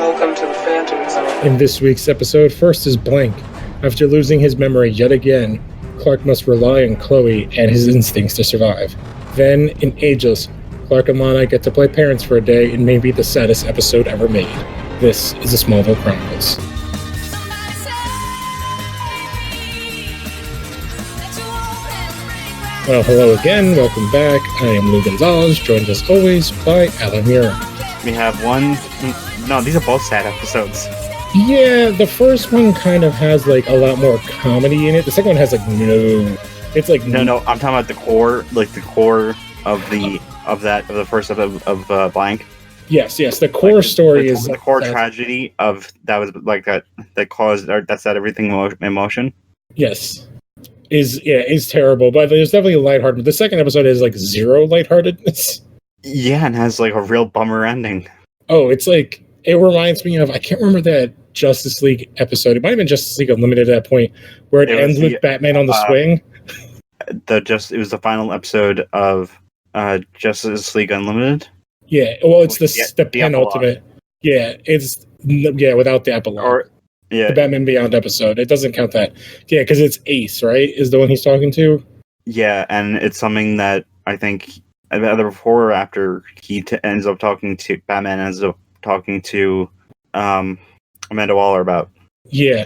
Welcome to the Phantom Zone. In this week's episode, first is Blank. After losing his memory yet again, Clark must rely on Chloe and his instincts to survive. Then, in Ageless, Clark and Lana get to play parents for a day in maybe the saddest episode ever made. This is the SMALLVILLE Chronicles. Well, hello again, welcome back. I am Lou Gonzalez, joined as always by Alan Muir. We have one... No, these are both sad episodes. Yeah, the first one kind of has like a lot more comedy in it. The second one has like no... It's like... No, I'm talking about the core, of the first episode of Blank. Yes, the core story is... The core tragedy of that was like that caused, or that set everything in motion. Yes. Is terrible, but there's definitely lighthearted. The second episode is like zero lightheartedness. Yeah, and has like a real bummer ending. Oh, it's like, it reminds me of, I can't remember that Justice League episode. It might have been Justice League Unlimited at that point, where it ends with Batman on the swing. It was the final episode of Justice League Unlimited. Yeah, well, it's the penultimate. Without the epilogue. The Batman Beyond episode. It doesn't count that. Yeah, because it's Ace, right? Is the one he's talking to? Yeah, and it's something that I think either before or after he ends up talking to Batman, ends up talking to Amanda Waller about. Yeah.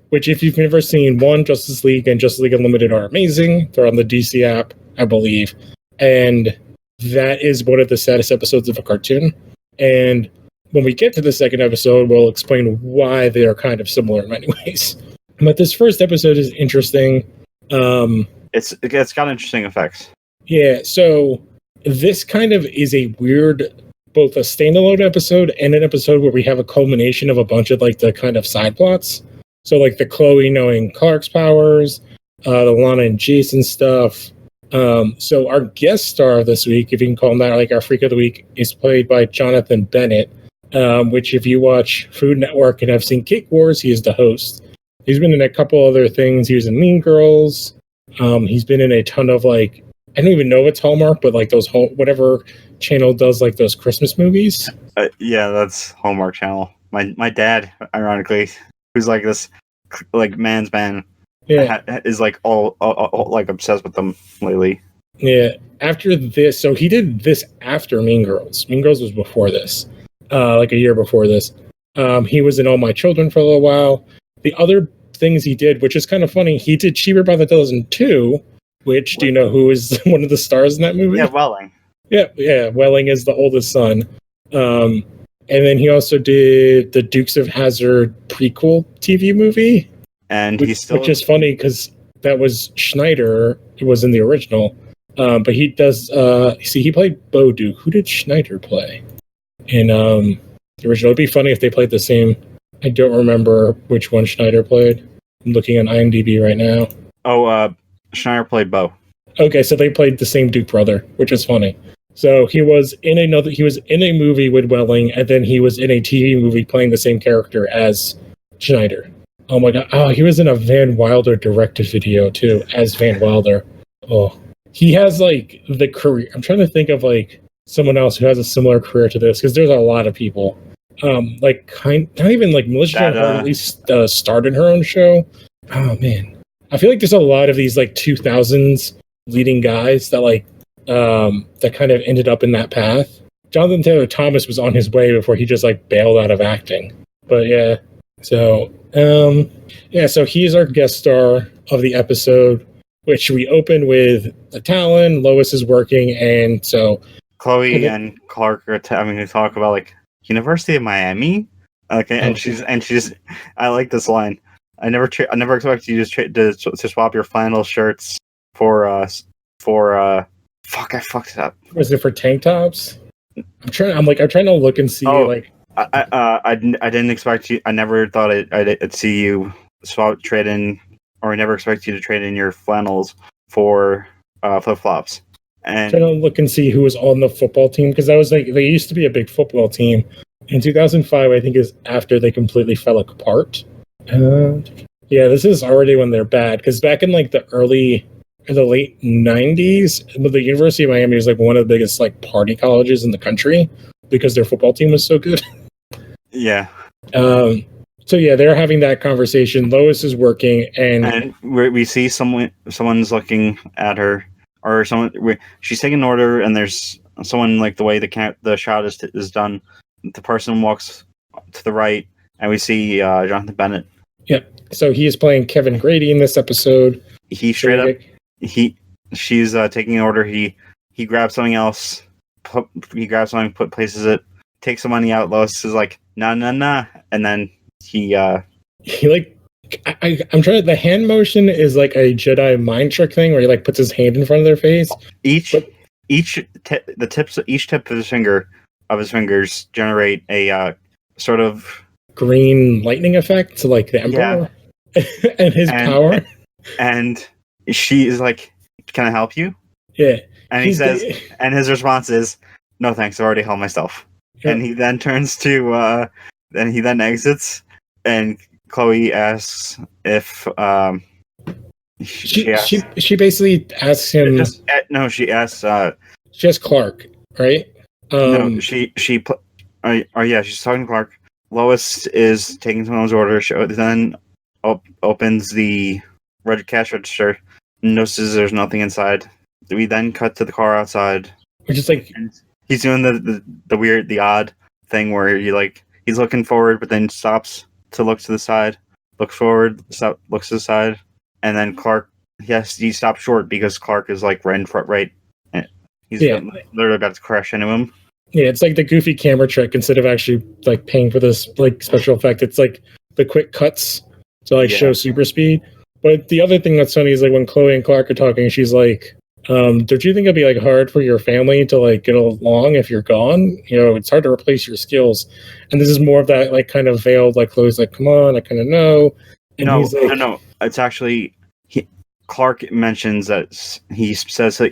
Which, if you've never seen one, Justice League and Justice League Unlimited are amazing. They're on the DC app, I believe. And that is one of the saddest episodes of a cartoon. And when we get to the second episode, we'll explain why they are kind of similar in many ways. But this first episode is interesting. It's got interesting effects. Yeah, so this kind of is a weird, both a standalone episode and an episode where we have a culmination of a bunch of like the kind of side plots. So like the Chloe knowing Clark's powers, the Lana and Jason stuff. So our guest star this week, if you can call him that, like our Freak of the Week, is played by Jonathan Bennett. Which if you watch Food Network and have seen Cake Wars, he is the host. He's been in a couple other things. He was in Mean Girls. He's been in a ton of like, I don't even know if it's Hallmark, but like those whatever channel does like those Christmas movies. Yeah, that's Hallmark Channel. My dad, ironically, who's like this like man's man, is like all like obsessed with them lately. Yeah. After this, so he did this after Mean Girls. Mean Girls was before this. Like a year before this. He was in All My Children for a little while. The other things he did, which is kind of funny, he did Cheaper by the Dozen 2, which, do you know who is one of the stars in that movie? Yeah, Welling. Yeah, Welling is the oldest son. And then he also did the Dukes of Hazzard prequel TV movie. And which is funny because that was Schneider, who was in the original. But he does, he played Bo Duke. Who did Schneider play in the original? It'd be funny if they played the same. I don't remember which one Schneider played. I'm looking on IMDb right now. Schneider played Bo. Okay, so they played the same Duke brother, which is funny. So he was in a movie with Welling, and then he was in a TV movie playing the same character as Schneider. Oh my god! Oh, he was in a Van Wilder directed video too as Van Wilder. Oh, he has like the career. I'm trying to think of like someone else who has a similar career to this, because there's a lot of people. Not even like Melissa Joan Hart at least started her own show. Oh man, I feel like there's a lot of these like 2000s leading guys that like that kind of ended up in that path. Jonathan Taylor Thomas was on his way before he just like bailed out of acting. But yeah, so so he's our guest star of the episode, which we open with the Talon. Lois is working, and so Chloe and Clark are having to talk about like University of Miami. Okay, and she's I like this line. I never expected you to swap your flannel shirts for fuck, I fucked it up. Was it for tank tops? I'm trying to look and see I didn't expect you. I never thought I'd see you trade in, or I never expect you to trade in your flannels for flip flops. And trying to look and see who was on the football team, because I was like, they used to be a big football team. In 2005, I think is after they completely fell apart. Yeah, this is already when they're bad, because back in like the late 90s, the University of Miami was like one of the biggest like party colleges in the country because their football team was so good. Yeah. So yeah, they're having that conversation. Lois is working, And we see someone's looking at her, or she's taking an order, and there's someone, like, the way the shot is done. The person walks to the right, and we see Jonathan Bennett. Yep. So he is playing Kevin Grady in this episode. He straight up, she's taking an order. He grabs something else. He grabs something, places it, takes the money out. Lois is like, nah, and then he like, I'm trying to. The hand motion is like a Jedi mind trick thing where he like puts his hand in front of their face. Each tip of his fingers generate a sort of green lightning effect to like the Emperor and his power. And she is like, "Can I help you?" Yeah. And he says, and his response is, "No, thanks. I already helped myself." Yep. And he then turns to, then he exits, and Chloe asks if she basically asks him. She asks. She asks Clark, right? No, she's talking to Clark. Lois is taking someone's order. She then opens the cash register, notices there's nothing inside. We then cut to the car outside, which is like, and he's doing the odd thing where he's looking forward, but then stops to look to the side, looks forward, looks to the side, and then Clark, he stops short because Clark is like right in front, right. He's literally about to crash into him. Yeah, it's like the goofy camera trick. Instead of actually like paying for this like special effect, it's like the quick cuts to like show super speed. But the other thing that's funny is like when Chloe and Clark are talking, she's like, don't you think it'd be like hard for your family to like get along if you're gone? You know, it's hard to replace your skills. And this is more of that like kind of veiled, like Chloe's like, come on, I kind of know. And he's like, no. It's actually Clark mentions that he says that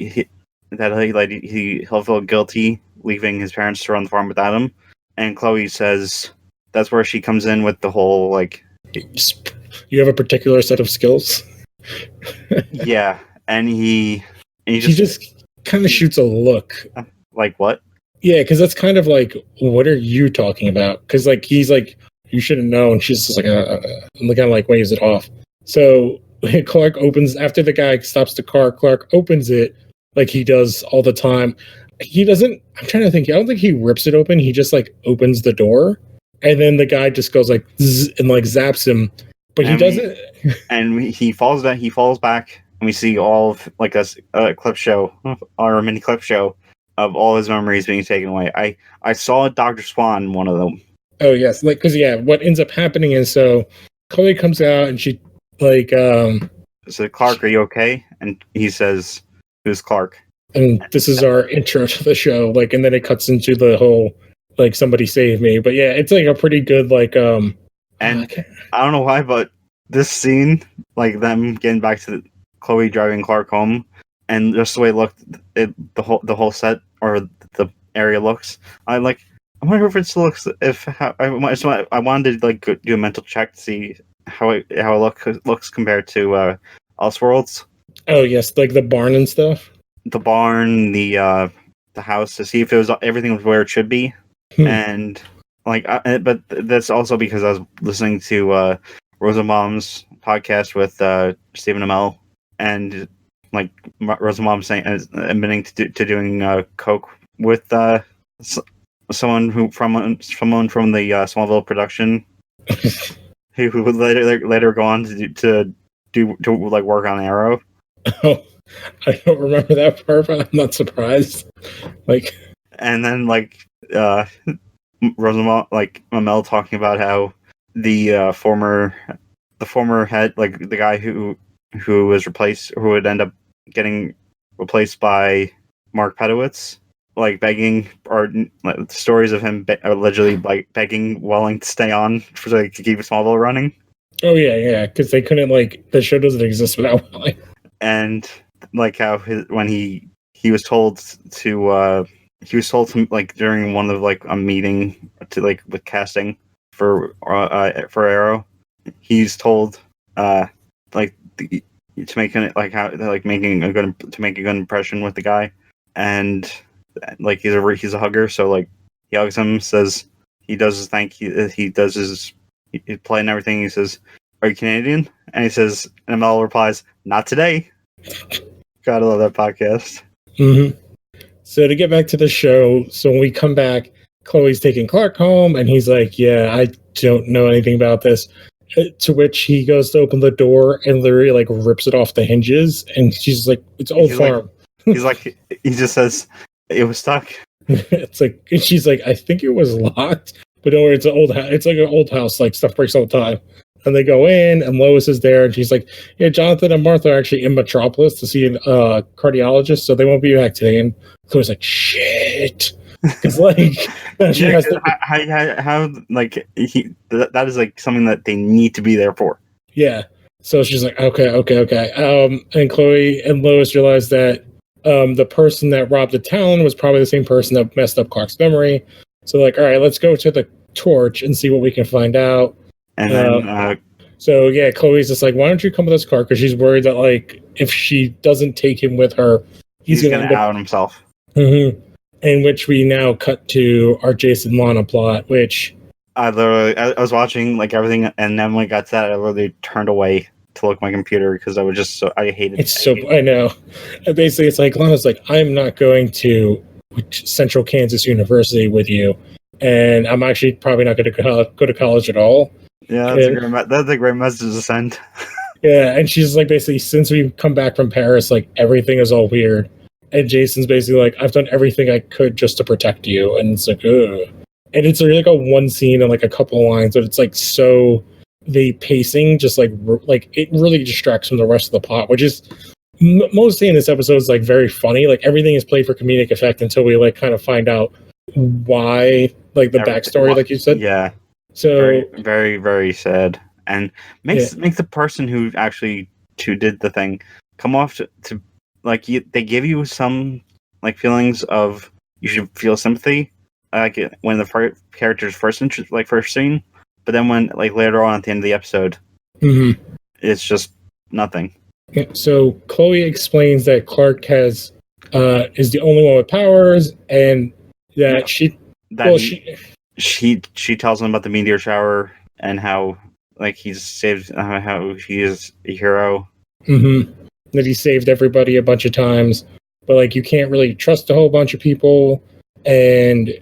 he'll feel guilty leaving his parents to run the farm without him. And Chloe says that's where she comes in with the whole like, you have a particular set of skills. Yeah, and he just kind of shoots a look. Like what? Yeah, because that's kind of like, what are you talking about? Because like he's like, you should have known. She's just like, and kind of like waves it off. So Clark opens after the guy stops the car. Clark opens it like he does all the time. He doesn't. I'm trying to think. I don't think he rips it open. He just like opens the door, and then the guy just goes like zzz, and like zaps him. But he doesn't. And he falls back. He falls back. And we see all of like a clip show or a mini clip show of all his memories being taken away. I saw Dr. Swan in one of them. Oh yes, like because what ends up happening is so Chloe comes out and she like so Clark, are you okay? And he says, "Who's Clark?" And this is our intro to the show. Like, and then it cuts into the whole like somebody save me. But yeah, it's like a pretty good like And I don't know why, but this scene, like them getting back to Chloe driving Clark home, and just the way it looked, the whole set or the area looks. I wonder if it looks. I wanted to like do a mental check to see how it looks compared to Elseworlds. Oh yes, like the barn and stuff. The barn, the house, to see if everything was where it should be, and like, but that's also because I was listening to Rosenbaum's podcast with Stephen Amell, and like Rosenbaum saying admitting to doing coke with someone from the Smallville production, who would later go on to like work on Arrow. Oh, I don't remember that part, but I'm not surprised. Like, and then like Rosenbaum, like Amell talking about how the former head, like the guy who was replaced, who would end up getting replaced by Mark Pedowitz, like begging, or like, stories of him allegedly like begging Welling to stay on to keep Smallville running. Oh yeah, because they couldn't, like, the show doesn't exist without Welling. And like how when he was told to like during one of like a meeting to like with casting for Arrow, he's told like to make an like how like making a good impression with the guy, and like he's a hugger, so like he hugs him, says he does his he does his play and everything. He says, "Are you Canadian?" And he says, and Mel replies, "Not today." Gotta love that podcast. Mm-hmm. So to get back to the show, so when we come back, Chloe's taking Clark home, and he's like, "Yeah, I don't know anything about this." To which he goes to open the door and literally like rips it off the hinges, and she's like, "It's old farm." He just says, "It was stuck." It's like, and she's like, "I think it was locked, but don't worry, it's an old house. It's like an old house. Like stuff breaks all the time." And they go in, and Lois is there, and she's like, "Yeah, Jonathan and Martha are actually in Metropolis to see a cardiologist, so they won't be back today." And Chloe's like, "Shit," because like she has to. How like that is like something that they need to be there for. Yeah. So she's like, okay. And Chloe and Lois realize that the person that robbed the town was probably the same person that messed up Clark's memory. So like, all right, let's go to the torch and see what we can find out. And then, so yeah, Chloe's just like, why don't you come with us, Clark? Because she's worried that like if she doesn't take him with her, he's gonna out himself. Mm-hmm. In which we now cut to our Jason Lana plot, which I was watching like everything, and then when I got to that, I literally turned away to look at my computer because I hated it. I know. And basically, it's like Lana's like, I'm not going to Central Kansas University with you, and I'm actually probably not going to go to college at all. Yeah, that's a great message to send. Yeah, and she's like, basically, since we've come back from Paris, like everything is all weird. And Jason's basically like, I've done everything I could just to protect you, and it's like, ugh. And it's like a one scene and like a couple of lines, but it's like so the pacing just like it really distracts from the rest of the plot, which is mostly in this episode is like very funny. Like everything is played for comedic effect until we like kind of find out why, like the backstory, like you said. Yeah. So very, very, very sad, and makes the person who actually did the thing come off to like they give you some like feelings of you should feel sympathy, like when the character's first scene, but then when like later on at the end of the episode, it's just nothing. Yeah, so Chloe explains that Clark is the only one with powers, and that she tells him about the meteor shower and how like he's saved, how he is a hero. That he saved everybody a bunch of times, but like you can't really trust a whole bunch of people. And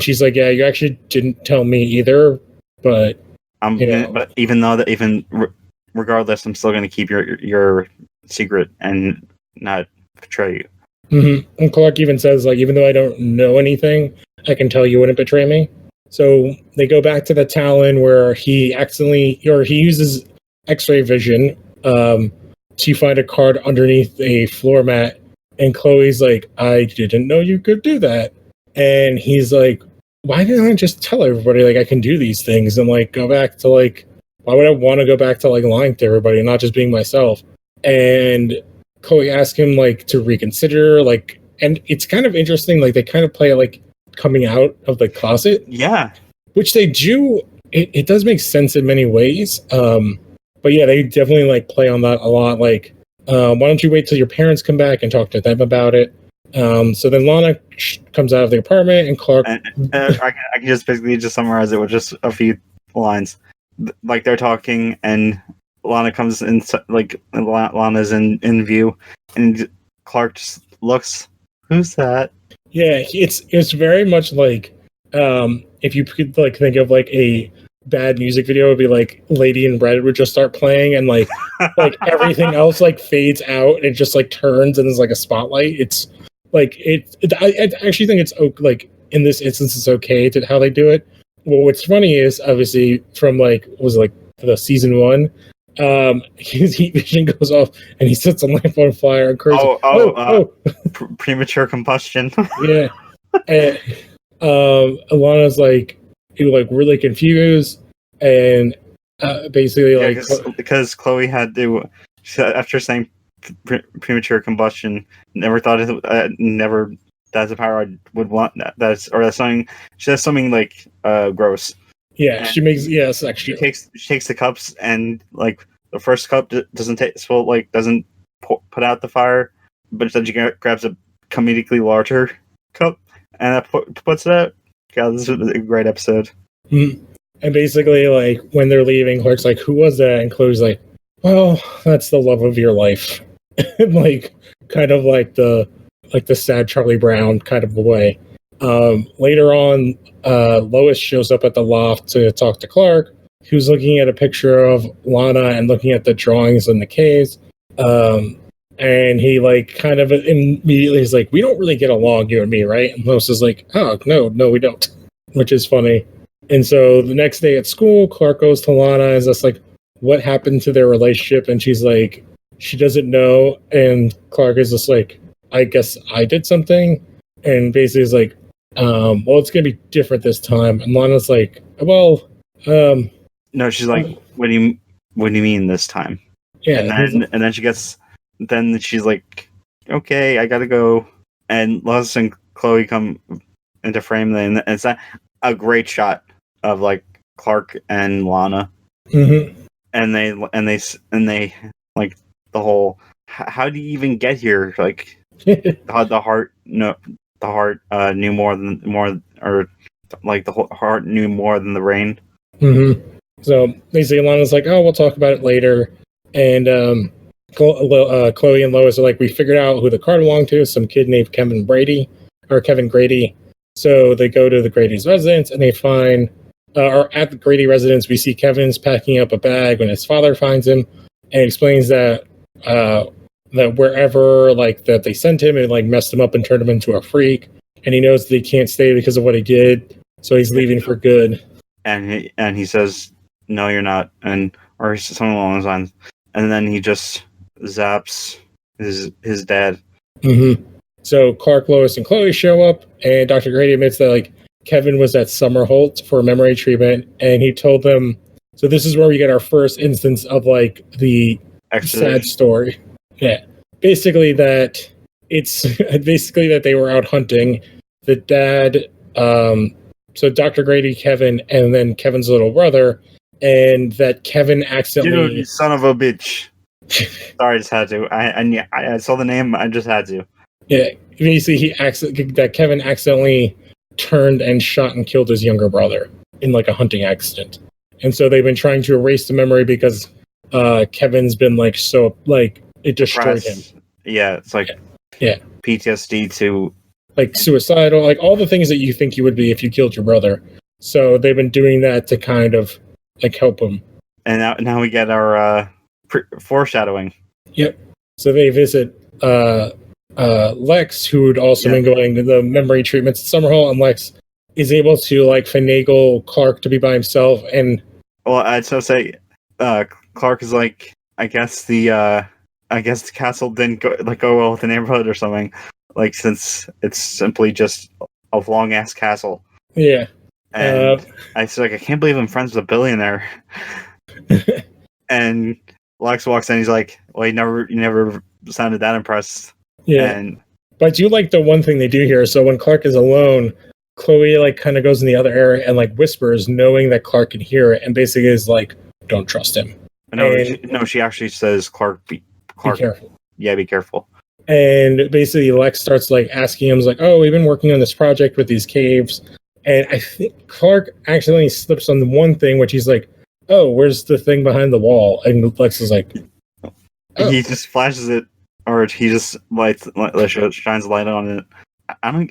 she's like, yeah, you actually didn't tell me either, but but regardless, I'm still going to keep your secret and not betray you. And Clark even says, like, even though I don't know anything, I can tell you wouldn't betray me. So they go back to the Talon where he uses X-ray vision to find a card underneath a floor mat. And Chloe's like, I didn't know you could do that. And he's like, why didn't I just tell everybody like I can do these things and like go back to like, why would I want to go back to like lying to everybody and not just being myself? And Chloe asked him like to reconsider, like, and it's kind of interesting, like they kind of play like coming out of the closet. Yeah. Which they do, it does make sense in many ways. But yeah, they definitely like play on that a lot. Like, why don't you wait till your parents come back and talk to them about it? So then Lana comes out of the apartment and Clark. I can just basically just summarize it with just a few lines. Like they're talking and Lana comes in, like Lana's in view, and Clark just looks. Who's that? Yeah, it's very much like if you could like think of like a bad music video, it would be like Lady in Red would just start playing and like everything else like fades out and it just like turns and there's like a spotlight. It's like I actually think it's like in this instance it's okay to how they do it. Well, what's funny is obviously from like the season 1, his heat vision goes off and he sets a lamp on fire and premature combustion. Yeah. And Alana's like really confused and basically because Chloe had to, after saying premature combustion, never thought never that's a power I would want. That's something. She has something like gross. Yeah, and she makes she takes the cups and like the first cup doesn't put out the fire, but then she grabs a comedically larger cup and that puts it out. God, this is a great episode. Mm. And basically, like, when they're leaving, Clark's like, who was that? And Chloe's like, well, that's the love of your life. Like, kind of like the sad Charlie Brown kind of way. Later on, Lois shows up at the loft to talk to Clark, who's looking at a picture of Lana and looking at the drawings in the caves. And he like kind of immediately is like, we don't really get along, you and me, right? And Lois is like, oh, no, we don't, which is funny. And so the next day at school, Clark goes to Lana and is just like, what happened to their relationship? And she's like, she doesn't know. And Clark is just like, I guess I did something. And basically is like, well, it's going to be different this time. And Lana's like, well, no, she's like, what do you mean this time? Yeah. And then she's like, okay, I gotta go. And Lois and Chloe come into frame, and it's a great shot of like Clark and Lana. Mm-hmm. And they like the whole, how do you even get here? Like the heart knew more than the heart knew more than the rain. Mm-hmm. So basically, Lana's like, oh, we'll talk about it later. And Chloe and Lois are like, we figured out who the car belonged to, some kid named Kevin Grady. So they go to the Grady's residence and they find, or at the Grady residence, we see Kevin's packing up a bag when his father finds him and explains that that wherever like that they sent him, it like messed him up and turned him into a freak. And he knows that he can't stay because of what he did, so he's leaving for good. And he says, no, you're not, or something along those lines. And then he just zaps his dad. Mm-hmm. So Clark, Lois, and Chloe show up, and Dr. Grady admits that like Kevin was at Summerholt for memory treatment, and he told them. So this is where we get our first instance of like the sad story. Yeah, basically that they were out hunting. The dad, so Dr. Grady, Kevin, and then Kevin's little brother, and that Kevin accidentally. Dude, you son of a bitch. Sorry, I just had to. I saw the name. I just had to. Yeah, basically, that Kevin accidentally turned and shot and killed his younger brother in like a hunting accident, and so they've been trying to erase the memory because Kevin's been like so like it destroyed him. Yeah, it's like PTSD to like suicidal, like all the things that you think you would be if you killed your brother. So they've been doing that to kind of like help him. And now we get our foreshadowing. Yep. So they visit Lex, who'd also been going to the memory treatments at Summerhall, and Lex is able to like finagle Clark to be by himself. And well, I'd so say Clark is like, I guess the castle didn't go well with the neighborhood or something. Like, since it's simply just a long ass castle. Yeah. And I was like, I can't believe I'm friends with a billionaire. And Lex walks in, he's like, well, you never sounded that impressed. Yeah. But I do like the one thing they do here. So when Clark is alone, Chloe like kind of goes in the other area and like whispers, knowing that Clark can hear it, and basically is like, don't trust him. No, she actually says, Clark, be careful. Yeah, be careful. And basically Lex starts like asking him, like, oh, we've been working on this project with these caves. And I think Clark accidentally slips on the one thing, which he's like, oh, where's the thing behind the wall? And Lex is like, oh. He just flashes it, or he just shines a light on it. I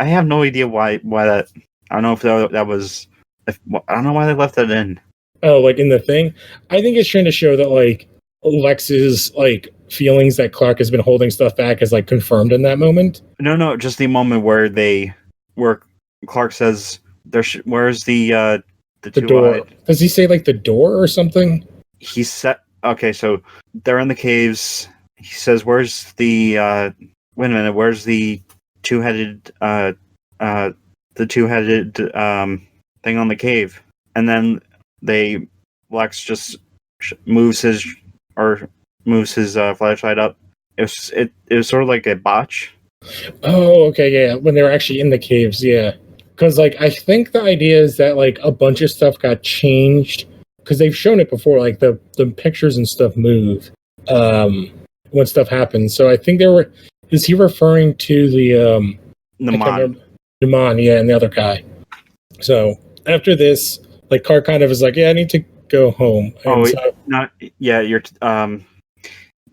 have no idea why that. I don't know if that was. I don't know why they left that in. Oh, like in the thing? I think it's trying to show that like Lex's like feelings that Clark has been holding stuff back is like confirmed in that moment. No, just the moment where Clark says, "Where's the door?" Does he say like the door or something? He said, "Okay, so they're in the caves." He says, "Where's the wait a minute? Where's the two-headed thing on the cave?" And then Lex just moves his flashlight up. It was sort of like a botch. Oh, okay, yeah. When they were actually in the caves, yeah. Because like I think the idea is that like a bunch of stuff got changed because they've shown it before. Like the pictures and stuff move when stuff happens. So I think is he referring to the Naman, yeah, and the other guy. So after this, like Clark kind of is like, yeah, I need to go home. And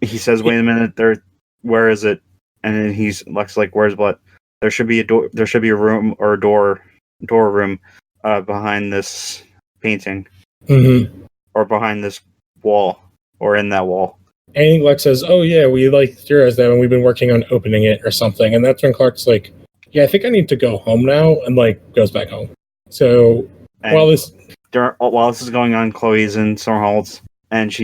he says, wait a minute, where is it? And then Lex like, where's what? There should be a door. There should be a room or a door room behind this painting, or behind this wall, or in that wall. And Lex says, "Oh yeah, we like theorized that, and we've been working on opening it or something." And that's when Clark's like, "Yeah, I think I need to go home now," and like goes back home. So while this is going on, Chloe's in Summerhalls, and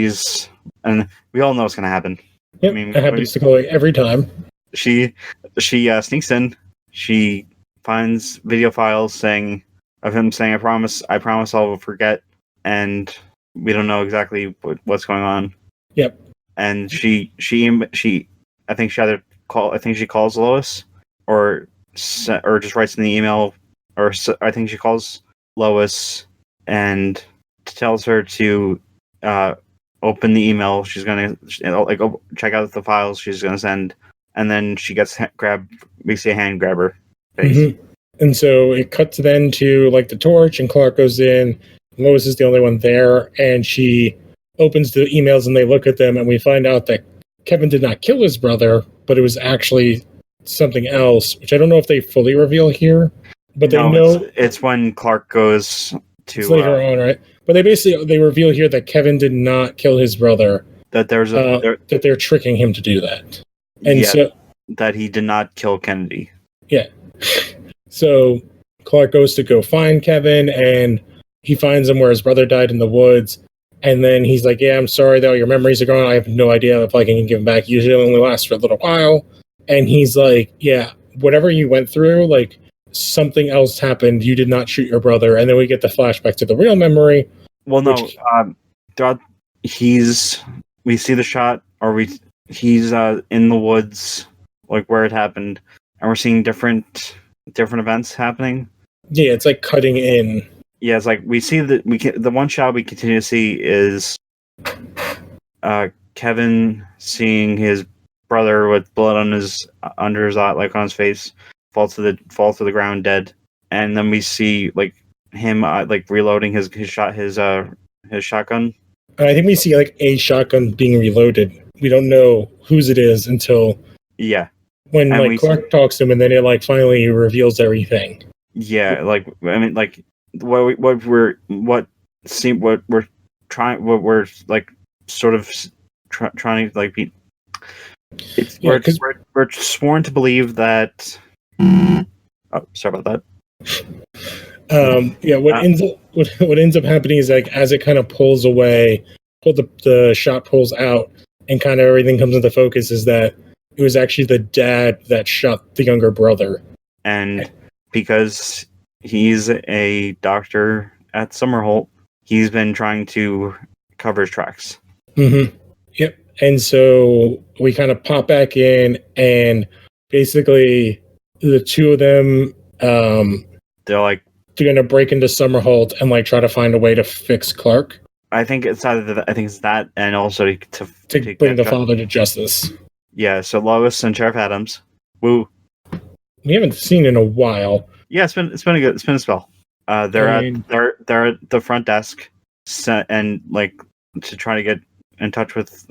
we all know what's going to happen. Yep, it happens to Chloe every time. She sneaks in. She finds video files of him saying, I promise I'll forget," and we don't know exactly what's going on. Yep. And she I think she calls Lois, or just writes in the email, or I think she calls Lois and tells her to open the email. She's gonna check out the files she's gonna send, and then she gets we see a hand grab her face. And so it cuts then to like the torch, and Clark goes in. Lois is the only one there, and she opens the emails, and they look at them, and we find out that Kevin did not kill his brother, but it was actually something else, which I don't know if they fully reveal here, but they know it's when Clark goes to it's later on, right? But they reveal here that Kevin did not kill his brother. That that they're tricking him to do that, and so that he did not kill Kennedy. Yeah. So Clark goes to go find Kevin, and he finds him where his brother died in the woods. And then he's like, "Yeah, I'm sorry though, your memories are gone. I have no idea if I can give them back. Usually it only lasts for a little while." And he's like, "Yeah, whatever you went through, like something else happened. You did not shoot your brother." And then we get the flashback to the real memory. Well, no, we see the shot, or he's in the woods, like where it happened, and we're seeing different events happening. Yeah, it's like cutting in. Yeah, it's like we see the one shot we continue to see is Kevin seeing his brother with blood under his eye, like on his face, fall to the ground dead, and then we see like him like reloading his shotgun. And I think we see like a shotgun being reloaded. We don't know whose it is until when Clark talks to him, and then it like finally reveals everything. Yeah, like I mean, like what we're like sort of trying to like be. We're sworn to believe that. Oh, sorry about that. What ends up happening is like as it kind of pulls away, the shot pulls out, and kind of everything comes into focus is that it was actually the dad that shot the younger brother, and because he's a doctor at Summerholt, he's been trying to cover his tracks. Yep. And so we kind of pop back in, and basically the two of them, they're going to break into Summerholt and like try to find a way to fix Clark. I think it's that, and also to bring the father to justice. Yeah. So Lois and Sheriff Adams. Woo. We haven't seen in a while. Yeah, it's been a spell. They're at the front desk, and like to try to get in touch with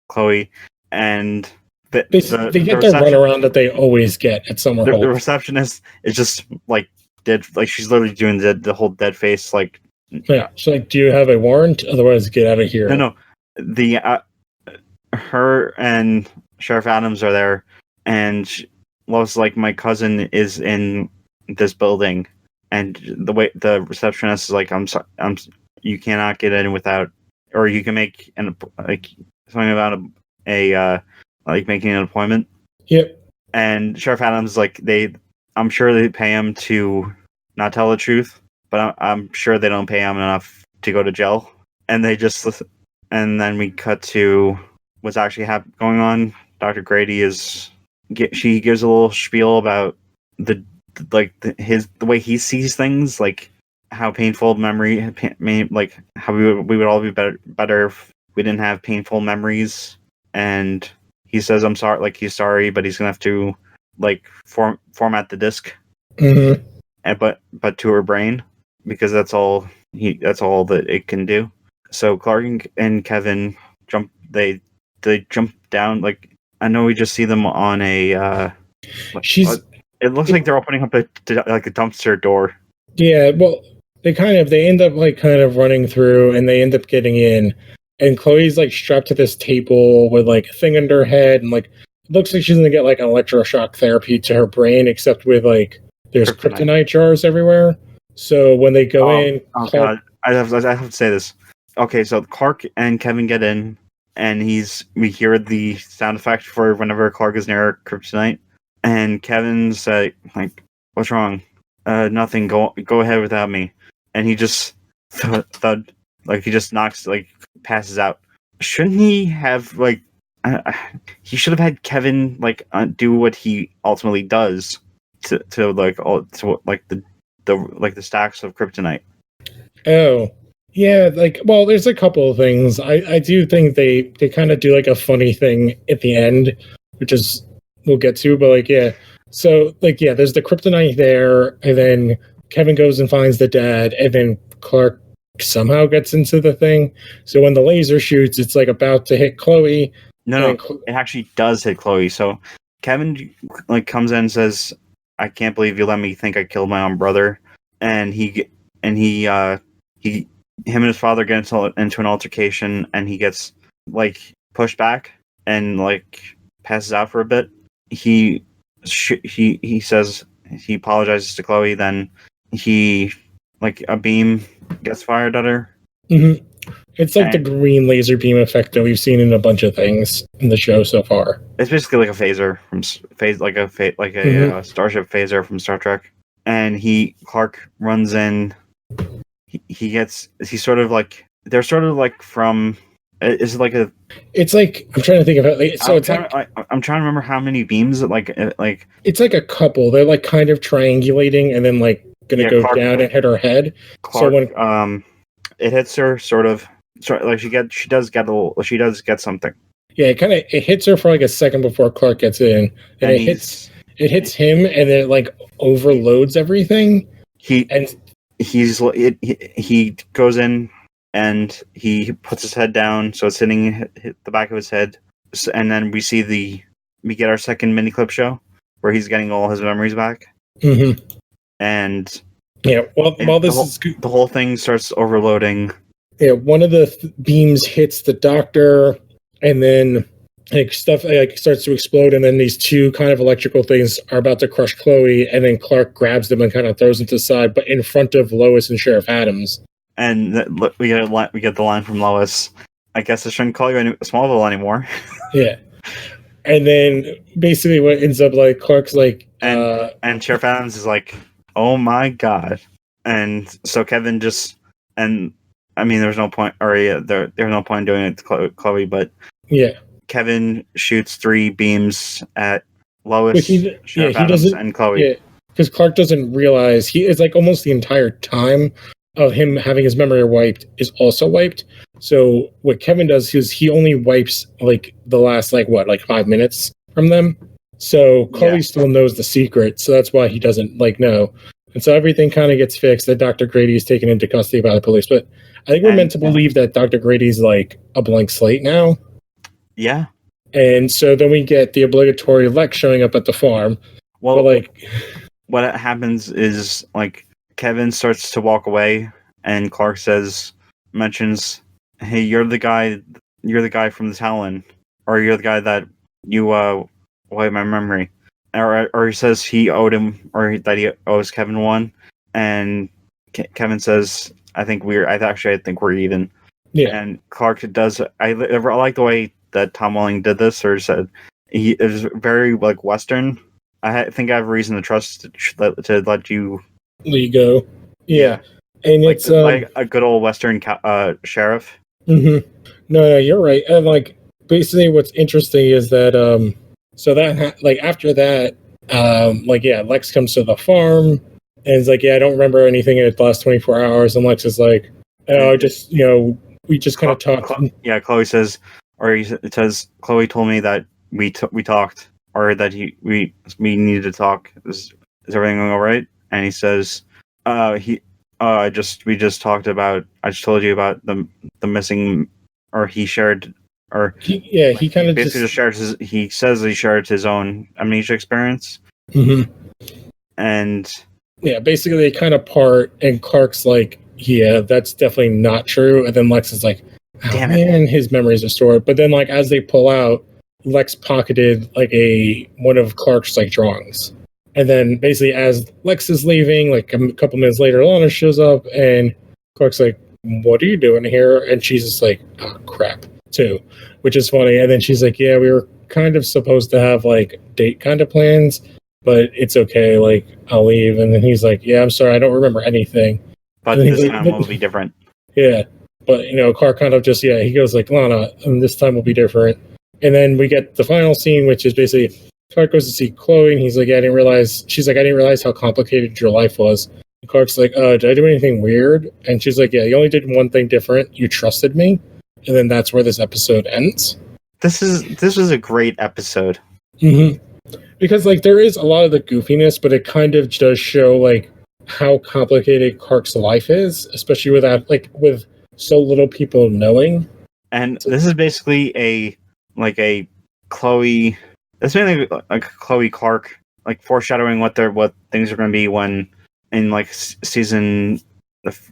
Chloe, and they get the runaround that they always get at Summerholt. The receptionist is just like dead, like she's literally doing the whole dead face, like. Yeah, she's like, "Do you have a warrant? Otherwise, get out of here." No. Her and Sheriff Adams are there, and Lois is like, "My cousin is in this building," and the way the receptionist is like, "I'm sorry, you cannot get in without, or you can make something about making an appointment." Yep. And Sheriff Adams is like, I'm sure they pay him to not tell the truth, but I'm sure they don't pay him enough to go to jail. And then we cut to what's actually going on. Dr. Grady she gives a little spiel about the way he sees things, like how painful memory, like how we would all be better if we didn't have painful memories. And he says, "I'm sorry," like he's sorry, but he's gonna have to like format the disc. Mm-hmm. But to her brain. because that's all that it can do. So Clark and Kevin jump. They jump down. Like, I know we just see them on a. It looks like they're opening up a dumpster door. Yeah, well, they end up like kind of running through, and they end up getting in. And Chloe's like strapped to this table with like a thing under her head, and like it looks like she's gonna get like an electroshock therapy to her brain, except with like there's kryptonite jars everywhere. So when they go in, God, I have to say this. Okay, so Clark and Kevin get in, and we hear the sound effect for whenever Clark is near kryptonite, and Kevin's like, "What's wrong? Nothing. Go ahead without me." And he just thud, like he just knocks, like passes out. Shouldn't he have like? He should have had Kevin like do what he ultimately does to the stacks of kryptonite. Oh, yeah, like, well, there's a couple of things. I do think they kind of do like a funny thing at the end, which is we'll get to, but like, yeah. So like, yeah, there's the kryptonite there, and then Kevin goes and finds the dad, and then Clark somehow gets into the thing. So when the laser shoots, it's like about to hit Chloe. No, it actually does hit Chloe. So Kevin like comes in and says, "I can't believe you let me think I killed my own brother," and him and his father get into an altercation, and he gets like pushed back and like passes out for a bit. He says he apologizes to Chloe. Then he like a beam gets fired at her. Mm-hmm. It's like the green laser beam effect that we've seen in a bunch of things in the show so far. It's basically like a phaser from starship phaser from Star Trek. And Clark runs in. He's sort of like they're sort of like from. Is it like a? It's like I'm trying to think of it. So I'm trying to remember how many beams like. It's like a couple. They're like kind of triangulating and then like gonna go Clark, down and hit her head. Clark, so when it hits her sort of. Like she does get something. Yeah, it hits her for like a second before Clark gets in, and it hits him, and then it like overloads everything. He goes in and he puts his head down, so it's hitting the back of his head, and then we get our second mini clip show where he's getting all his memories back. Mm-hmm. And yeah, the whole thing starts overloading. Yeah, one of the beams hits the doctor, and then like stuff like starts to explode, and then these two kind of electrical things are about to crush Chloe, and then Clark grabs them and kind of throws them to the side, but in front of Lois and Sheriff Adams. And we get the line from Lois. I guess I shouldn't call you Smallville anymore. Yeah, and then basically what ends up like Clark's like, and Sheriff Adams is like, "Oh my god!" And so Kevin just I mean, there's no point, there's no point in doing it to Chloe, but yeah, Kevin shoots 3 beams at Lois, Sheriff Adams, and Chloe. Yeah, because Clark doesn't realize it's like almost the entire time of him having his memory wiped is also wiped. So what Kevin does is he only wipes like the last 5 minutes from them. So Chloe still knows the secret, so that's why he doesn't know. And so everything kind of gets fixed. That Dr. Grady is taken into custody by the police, but I think we're meant to believe that Dr. Grady's like a blank slate now. Yeah. And so then we get the obligatory Lex showing up at the farm. Well, what happens is like Kevin starts to walk away, and Clark mentions, "Hey, you're the guy from the Talon, or you're the guy that you wipe my memory." Or he says he owed him, or that he owes Kevin one, and Kevin says, "I think we're even." Yeah. And Clark does. I like the way that Tom Welling did this, or said it was very like Western. I think I have reason to trust to let you go. Yeah, and like, it's like a good old Western sheriff. Mm-hmm. No, you're right. And like basically, what's interesting is that so that after that, Lex comes to the farm and is like, "Yeah, I don't remember anything in the last 24 hours." And Lex is like, "Oh, just we just kind of talked." Chloe says, it says, "Chloe told me that we talked, or that we needed to talk. Is everything going all right?" And he says, We just talked about. I just told you about the missing, or he shared, or he kind of basically just shared his. He says he shared his own amnesia experience, and yeah, basically they kind of part, and Clark's like, yeah, that's definitely not true, and then Lex is like, oh, damn man, his memories are stored. But then like as they pull out, Lex pocketed like one of Clark's like drawings. And then basically as Lex is leaving, like a couple minutes later, Lana shows up and Clark's like, what are you doing here? And she's just like, oh crap, too. Which is funny. And then she's like, yeah, we were kind of supposed to have like date kind of plans, but it's okay, like I'll leave. And then he's like, yeah, I'm sorry, I don't remember anything. But this time will be different. Yeah. But Clark kind of just, he goes like, Lana, and this time will be different. And then we get the final scene, which is basically Clark goes to see Chloe, and he's like, she's like, I didn't realize how complicated your life was. And Clark's like, did I do anything weird? And she's like, yeah, you only did one thing different. You trusted me. And then that's where this episode ends. This was a great episode. Because like there is a lot of the goofiness, but it kind of does show like how complicated Clark's life is, especially with so little people knowing. And this is basically a Chloe. It's mainly like Chloe Clark, like foreshadowing what things are going to be when in like season,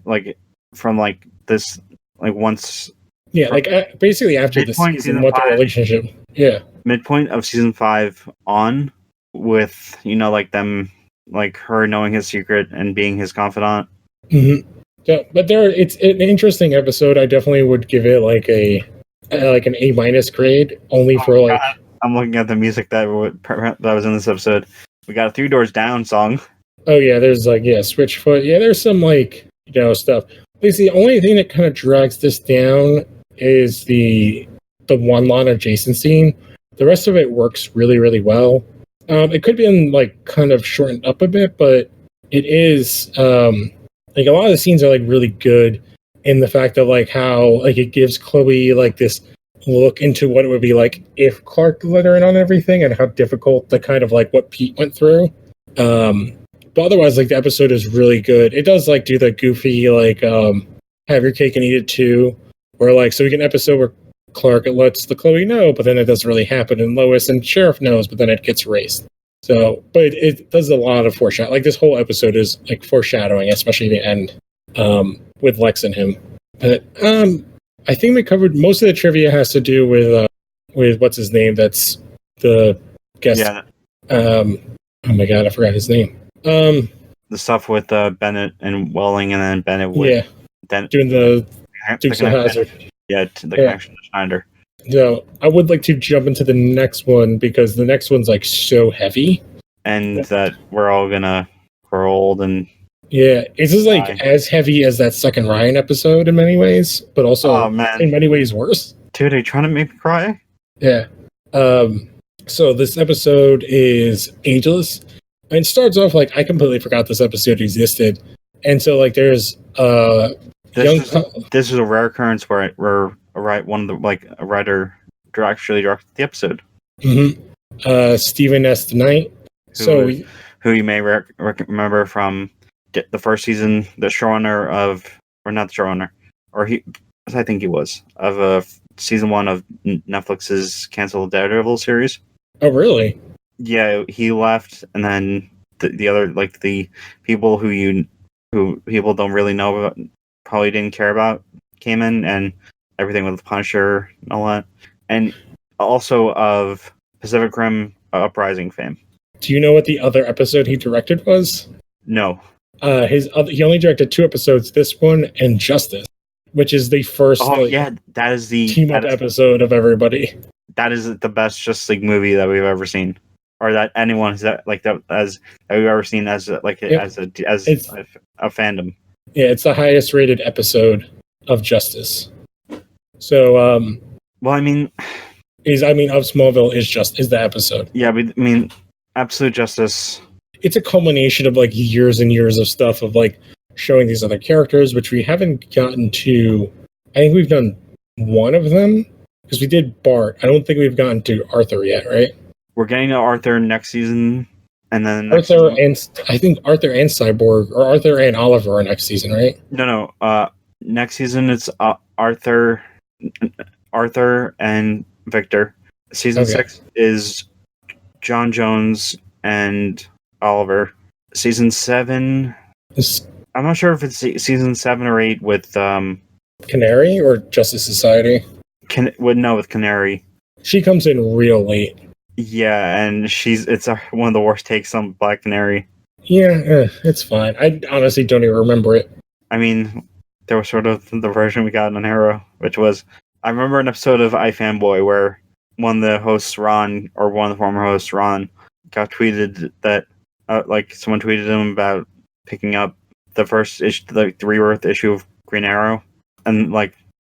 like from like this, like once. Yeah, like basically after the season, what the relationship. Yeah. Midpoint of season 5 on, with like them, like her knowing his secret and being his confidant. Yeah, but it's an interesting episode. I definitely would give it like an A- grade, only for like. God. I'm looking at the music that was in this episode. We got a 3 Doors Down song. Oh yeah, there's like Switchfoot. Yeah, there's some like stuff. Basically, the only thing that kind of drags this down is the one Lana Jason scene. The rest of it works really, really well. It could be like kind of shortened up a bit, but it is like a lot of the scenes are like really good in the fact of like how like it gives Chloe like this look into what it would be like if Clark let her in on everything, and how difficult the kind of like what Pete went through. But otherwise, like the episode is really good. It does like do the goofy like have your cake and eat it too, where like so we get an episode where Clark lets the Chloe know, but then it doesn't really happen, and Lois and Sheriff knows, but then it gets erased. So, but it does a lot of foreshadowing. Like this whole episode is like foreshadowing, especially the end with Lex and him. But I think we covered most of the trivia has to do with what's his name. That's the guest. Yeah. Oh my god, I forgot his name. The stuff with Bennett and Welling, and then Bennett with doing the Dukes of Hazzard. Yeah, the connection to Schneider. So I would like to jump into the next one because the next one's like so heavy, and that we're all gonna grow old and. Yeah, it's just like as heavy as that second Ryan episode in many ways, but also in many ways worse. Dude, are you trying to make me cry? Yeah. So this episode is Ageless. And it starts off like I completely forgot this episode existed. And so like there's this is a rare occurrence where a writer actually directed the episode. Stephen S. Knight. Who you may remember from the first season, the showrunner of, or not the showrunner, or I think he was, of season 1 of Netflix's canceled Daredevil series. Oh, really? Yeah, he left, and then the other, like the people who people don't really know about, probably didn't care about, came in, and everything with Punisher and all that, and also of Pacific Rim Uprising fame. Do you know what the other episode he directed was? No. He only directed 2 episodes, this one and Justice, which is the first that is the team up episode of everybody. That is the best Justice League movie that we've ever seen, or that anyone has that we've ever seen as a fandom. Yeah, it's the highest rated episode of Justice. So of Smallville is the episode. Yeah, but I mean, Absolute Justice. It's a culmination of like years and years of stuff of like showing these other characters, which we haven't gotten to. I think we've done one of them because we did Bart. I don't think we've gotten to Arthur yet, right? We're getting to Arthur next season, And then Arthur I think Arthur and Cyborg, or Arthur and Oliver are next season, right? No. Next season it's Arthur and Victor. Season 6 is John Jones and Oliver. Season 7, I'm not sure if it's season 7 or 8 with Canary or Justice Society. With Canary. She comes in real late. Yeah, and it's one of the worst takes on Black Canary. Yeah, it's fine. I honestly don't even remember it. I mean, there was sort of the version we got on Arrow, which was, I remember an episode of iFanboy where one of the hosts, Ron, or one of the former hosts, Ron, got tweeted that, someone tweeted him about picking up the first issue, the rebirth issue of Green Arrow, and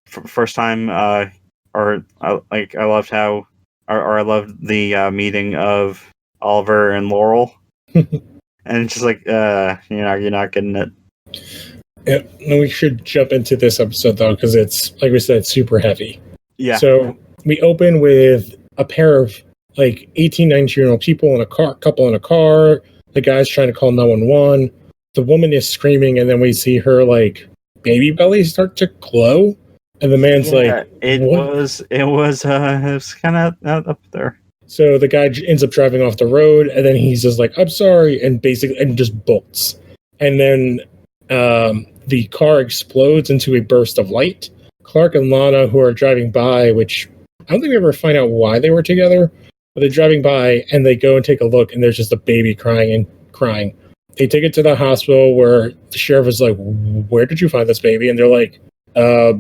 first time, I loved how, or I loved the meeting of Oliver and Laurel, and it's just you're not getting it. Yeah, we should jump into this episode though, because it's, like we said, super heavy. Yeah. So we open with a pair of 18, 19-year-old people in a couple in a car. The guy's trying to call 911. The woman is screaming, and then we see her baby belly start to glow, and the man's it was kind of up there. So the guy ends up driving off the road, and then he's just I'm sorry, and just bolts. And then the car explodes into a burst of light. Clark and Lana, who are driving by, which I don't think we ever find out why they were together, but they're driving by, and they go and take a look, and there's just a baby crying. They take it to the hospital, where the sheriff is like, "Where did you find this baby?" And they're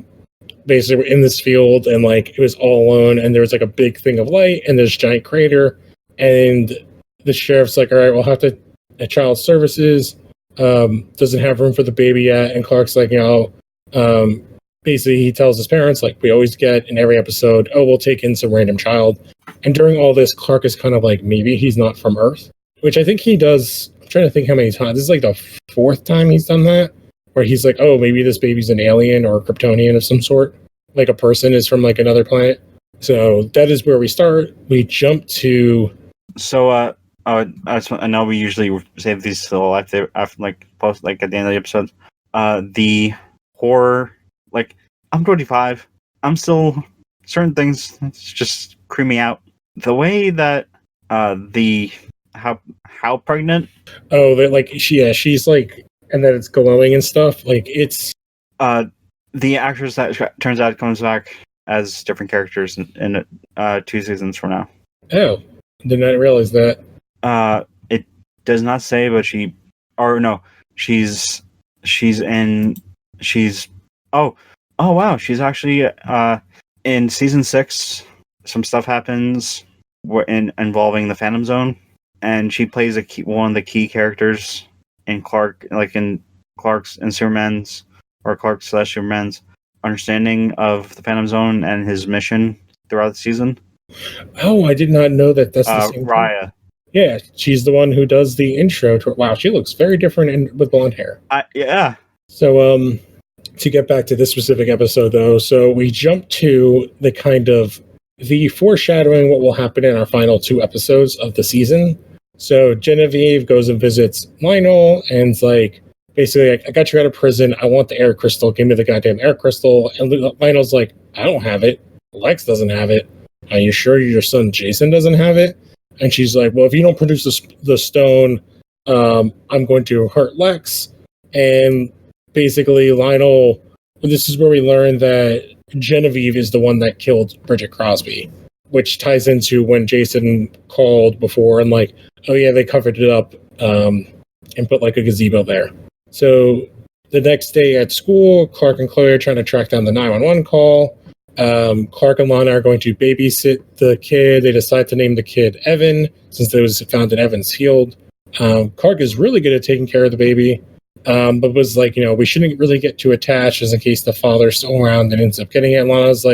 basically we're in this field, and it was all alone, and there was a big thing of light, and there's a giant crater, and the sheriff's like, "All right, we'll have to child services doesn't have room for the baby yet," and Clark's basically he tells his parents, we always get in every episode, "Oh, we'll take in some random child." And during all this, Clark is kind of maybe he's not from Earth, which I think he does. I'm trying to think how many times. This is the 4th time he's done that, where he's "Oh, maybe this baby's an alien or a Kryptonian of some sort, a person is from another planet." So that is where we start. We jump to. So I know we usually save these till after post at the end of the episode. The horror, I'm 25. I'm still certain things just creep me out. The way that how pregnant. Oh, that she's and then it's glowing and stuff. It's the actress that turns out comes back as different characters in 2 seasons from now. Oh, did not realize that. It does not say, but oh wow, she's actually in season 6. Some stuff happens involving the Phantom Zone, and she plays one of the key characters in Clark's and Superman's, or Clark/Superman's understanding of the Phantom Zone and his mission throughout the season. Oh, I did not know that. That's the same Raya. Thing. Yeah, she's the one who does the intro to it. Wow, she looks very different with blonde hair. Yeah. So, to get back to this specific episode, though, so we jump to the foreshadowing what will happen in our final 2 episodes of the season. So Genevieve goes and visits Lionel, and basically, I got you out of prison. I want the air crystal. Give me the goddamn air crystal. And Lionel's I don't have it. Lex doesn't have it. Are you sure your son Jason doesn't have it? And she's like, well, if you don't produce the stone, I'm going to hurt Lex. And basically, Lionel, this is where we learn that Genevieve is the one that killed Bridget Crosby, which ties into when Jason called before and oh yeah, they covered it up and put a gazebo there. So the next day at school, Clark and Chloe are trying to track down the 911 call. Clark and Lana are going to babysit the kid. They decide to name the kid Evan, since it was found in Evan's field. Clark is really good at taking care of the baby, but was we shouldn't really get too attached, just in case the father's still around and ends up getting it. And Lana's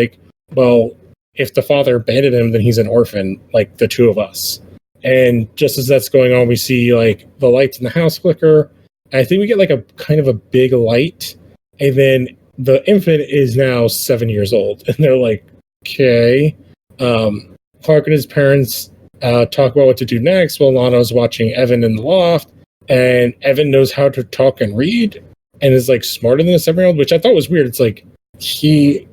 well, if the father abandoned him, then he's an orphan, the 2 of us. And just as that's going on, we see the lights in the house flicker. And I think we get a kind of a big light, and then the infant is now 7 years old, and they're okay. Clark and his parents talk about what to do next while Lana's watching Evan in the loft. And Evan knows how to talk and read and is like smarter than a 7-year-old, which I thought was weird. It's like he's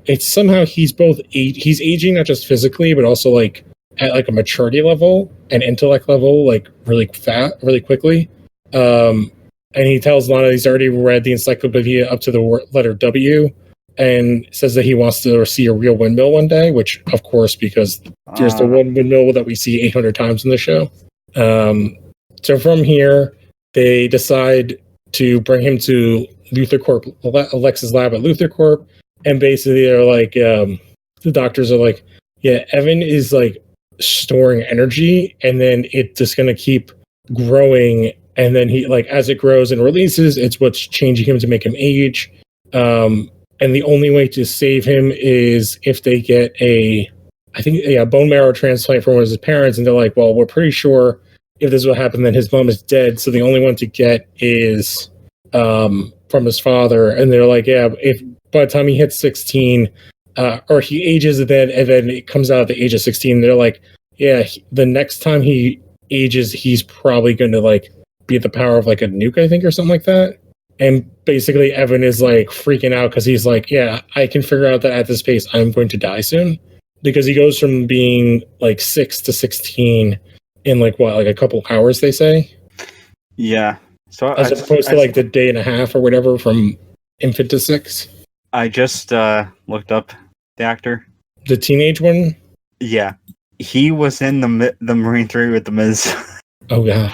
aging not just physically, but also like at like a maturity level and intellect level, like really quickly. And he tells Lana he's already read the encyclopedia up to the letter W, and says that he wants to see a real windmill one day, which of course, because there's the one windmill that we see 800 times in the show. So from here, they decide to bring him to Luthor Corp, Alexa's lab at Luthor Corp, and basically they're like, the doctors are like, yeah, Evan is like storing energy, and then it's just going to keep growing, and then he, like, as it grows and releases, it's what's changing him to make him age. And the only way to save him is if they get a bone marrow transplant from one of his parents, and they're like, well, we're pretty sure if this is what happened, then his mom is dead, so the only one to get is from his father. And they're like, yeah, if by the time he hits 16, or he ages, and then it comes out at the age of 16, they're like, yeah, the next time he ages, he's probably going to like be at the power of like a nuke, I think, or something like that. And basically Evan is like freaking out because he's like, yeah, I can figure out that at this pace I'm going to die soon, because he goes from being like 6 to 16 in like a couple hours, they say. Yeah. So as opposed to like the day and a half or whatever from infant to 6. I just looked up the actor. The teenage one? Yeah. He was in the Marine 3 with the Miz. Oh god.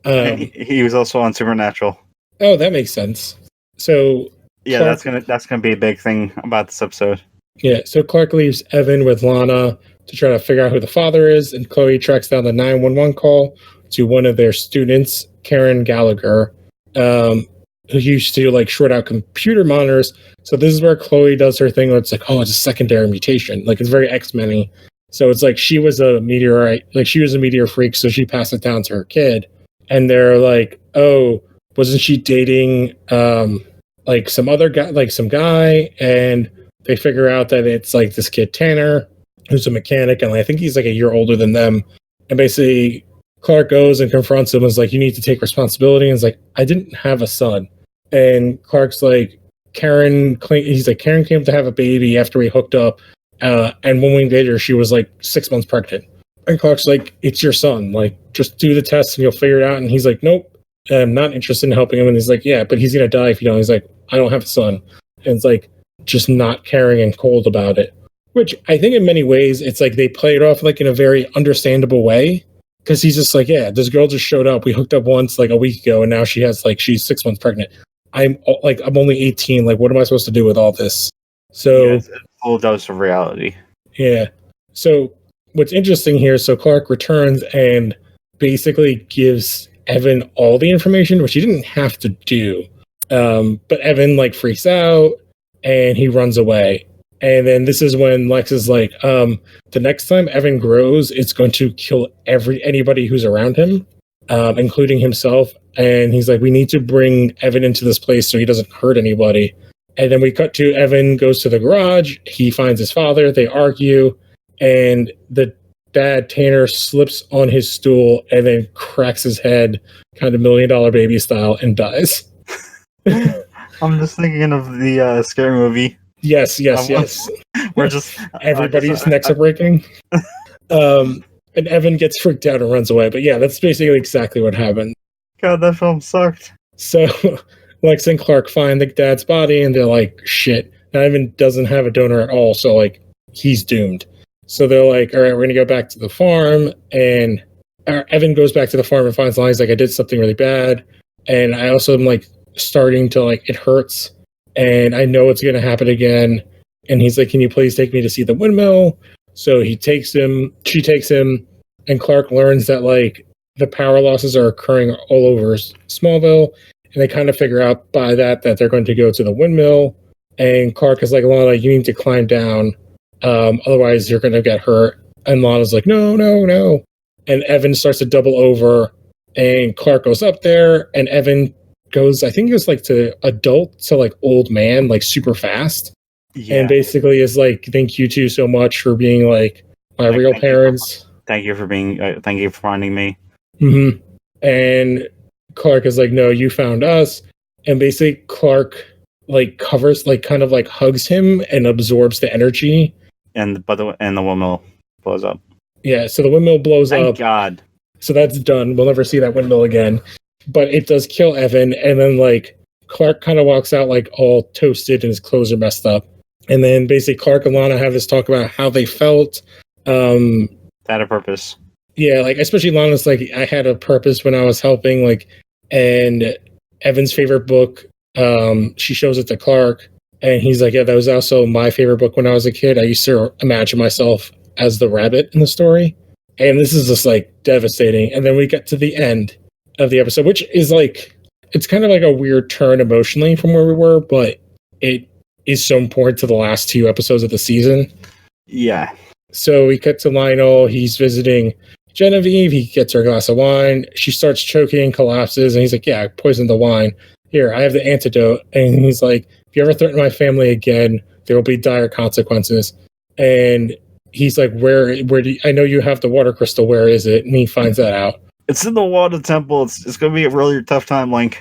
He was also on Supernatural. Oh, that makes sense. So yeah, Clark, that's gonna be a big thing about this episode. Yeah, so Clark leaves Evan with Lana to try to figure out who the father is, and Chloe tracks down the 911 call to one of their students, Karen Gallagher, who used to like short out computer monitors. So this is where Chloe does her thing where it's like, oh, it's a secondary mutation. Like, it's very X-Men-y. So it's like she was a meteorite, like she was a meteor freak, so she passed it down to her kid. And they're like, oh, wasn't she dating like some other guy, like some guy? And they figure out that it's like this kid Tanner, who's a mechanic, and I think he's like a year older than them. And basically Clark goes and confronts him and is like, you need to take responsibility. And it's like, I didn't have a son. And Clark's like, Karen came to have a baby after we hooked up. And 1 week later, she was like 6 months pregnant. And Clark's like, it's your son. Like, just do the test and you'll figure it out. And he's like, nope, I'm not interested in helping him. And he's like, yeah, but he's going to die if you don't. He's like, I don't have a son. And it's like, just not caring and cold about it. Which I think in many ways, it's like they play it off like in a very understandable way. Because he's just like, yeah, this girl just showed up. We hooked up once like a week ago. And now she's 6 months pregnant. I'm only 18. Like, what am I supposed to do with all this? So yeah, it's a full dose of reality. Yeah. So what's interesting here, so Clark returns and basically gives Evan all the information, which he didn't have to do. But Evan like freaks out and he runs away. And then this is when Lex is like, the next time Evan grows, it's going to kill anybody who's around him, including himself. And he's like, we need to bring Evan into this place so he doesn't hurt anybody. And then we cut to Evan goes to the garage. He finds his father. They argue. And the dad, Tanner, slips on his stool and then cracks his head, kind of $1 Million Baby style, and dies. I'm just thinking of the scary movie. Yes. We're just... Everybody's necks are breaking. And Evan gets freaked out and runs away. But yeah, that's basically exactly what happened. God, that film sucked. So Lex and Clark find the dad's body and they're like, shit. Now Evan doesn't have a donor at all, so like he's doomed. So they're like, all right, we're gonna go back to the farm. And Evan goes back to the farm and finds Lana. He's like, I did something really bad, and I also am like starting to like, it hurts, and I know it's gonna happen again. And he's like, can you please take me to see the windmill? So she takes him, and Clark learns that like the power losses are occurring all over Smallville. And they kind of figure out by that they're going to go to the windmill. And Clark is like, Lana, you need to climb down. Otherwise, you're going to get hurt. And Lana's like, no. And Evan starts to double over. And Clark goes up there. And Evan goes, I think it was like to adult to like old man, like super fast. Yeah. And basically is like, thank you two so much for being like my real parents. Thank you for finding me. Mm-hmm. And Clark is like, no, you found us. And basically Clark like covers, like kind of like hugs him and absorbs the energy. And the windmill blows up. Yeah, so the windmill blows up. Thank God. So that's done. We'll never see that windmill again. But it does kill Evan, and then like Clark kind of walks out like all toasted and his clothes are messed up. And then basically Clark and Lana have this talk about how they felt. That had a purpose. Yeah, like especially Lana's like, I had a purpose when I was helping, like, and Evan's favorite book, she shows it to Clark, and he's like, yeah, that was also my favorite book when I was a kid. I used to imagine myself as the rabbit in the story. And this is just like devastating. And then we get to the end of the episode, which is like, it's kind of like a weird turn emotionally from where we were, but it is so important to the last 2 episodes of the season. Yeah. So we cut to Lionel. He's visiting Genevieve. He gets her a glass of wine. She starts choking, collapses, and he's like, yeah, I poisoned the wine. Here, I have the antidote. And he's like, if you ever threaten my family again, there will be dire consequences. And he's like, where do you, I know you have the water crystal. Where is it? And he finds that out. It's in the water temple. It's going to be a really tough time, Link.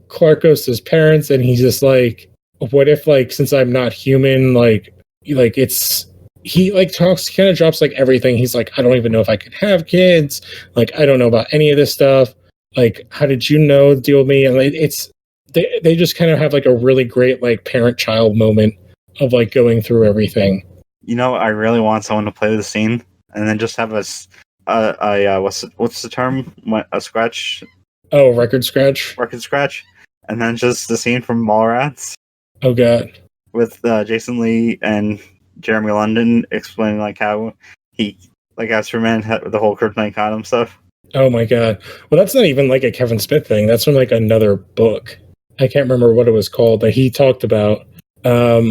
Clark goes to his parents, and he's just like, what if, like, since I'm not human, like it's, he like talks, kind of drops like everything. He's like, I don't even know if I could have kids. Like, I don't know about any of this stuff. Like, how did you know deal with me? And like, it's, they just kind of have like a really great like parent-child moment of like going through everything. You know, I really want someone to play the scene and then just have what's the term? A scratch? Oh, record scratch. Record scratch, and then just the scene from Mallrats. Oh God. With Jason Lee and Jeremy London explaining like how he like asked for man had the whole kryptonite condom stuff. Oh my God. Well, that's not even like a Kevin Smith thing. That's from like another book. I can't remember what it was called that he talked about. Oh